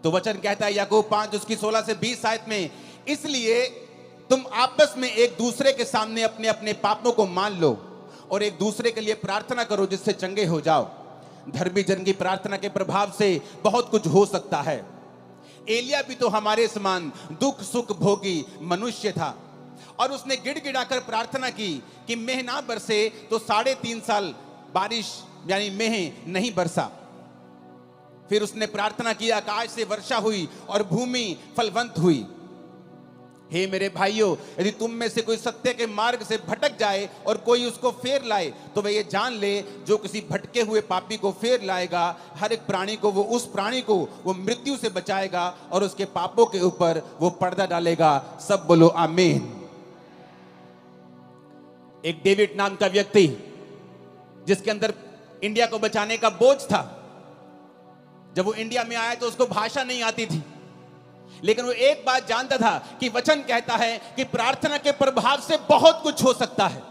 तो वचन कहता है याकूब 5 उसकी 16 से 20 आयत में, इसलिए तुम आपस में एक दूसरे के सामने अपने अपने पापों को मान लो और एक दूसरे के लिए प्रार्थना करो जिससे चंगे हो जाओ। धर्मी जन की प्रार्थना के प्रभाव से बहुत कुछ हो सकता है। एलिया भी तो हमारे समान दुख सुख भोगी मनुष्य था और उसने गिड़गिड़ाकर प्रार्थना की कि मेह ना बरसे, तो 3.5 साल बारिश यानी मेह नहीं बरसा। फिर उसने प्रार्थना की, आकाश से वर्षा हुई और भूमि फलवंत हुई। हे मेरे भाइयों, यदि तुम में से कोई सत्य के मार्ग से भटक जाए और कोई उसको फेर लाए, तो वह ये जान ले, जो किसी भटके हुए पापी को फेर लाएगा, हर एक प्राणी को उस प्राणी को वो मृत्यु से बचाएगा और उसके पापों के ऊपर वो पर्दा डालेगा। सब बोलो आमीन। एक डेविड नाम का व्यक्ति, जिसके अंदर इंडिया को बचाने का बोझ था, जब वो इंडिया में आया तो उसको भाषा नहीं आती थी, लेकिन वो एक बात जानता था कि वचन कहता है कि प्रार्थना के प्रभाव से बहुत कुछ हो सकता है।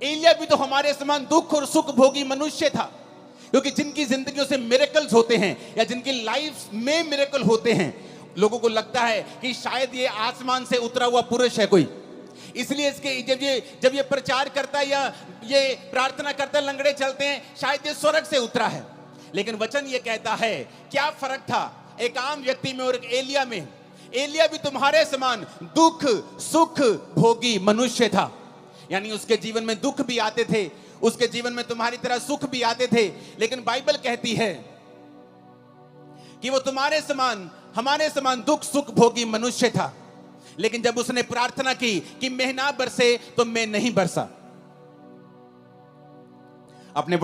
एलिया भी तो हमारे समान दुख और सुख भोगी मनुष्य था, क्योंकि जिनकी जिंदगियों से मिरेकल्स होते हैं या जिनकी लाइफ में मिरेकल होते हैं, लोगों को लगता है कि शायद ये आसमान से उतरा हुआ पुरुष है कोई, इसलिए इसके जब ये प्रचार करता है या ये प्रार्थना करता है, लंगड़े चलते हैं, शायद ये स्वर्ग से उतरा है। लेकिन वचन ये कहता है, क्या फर्क था एक आम व्यक्ति में और एक एलिया में? एलिया भी तुम्हारे समान दुख सुख भोगी मनुष्य था, यानी उसके जीवन में दुख भी आते थे, उसके जीवन में तुम्हारी तरह सुख भी आते थे, लेकिन बाइबल कहती है कि वो तुम्हारे समान हमारे समान दुख सुख भोगी मनुष्य था। लेकिन जब उसने प्रार्थना की कि मेह ना बरसे, तो मेह नहीं बरसा। अपने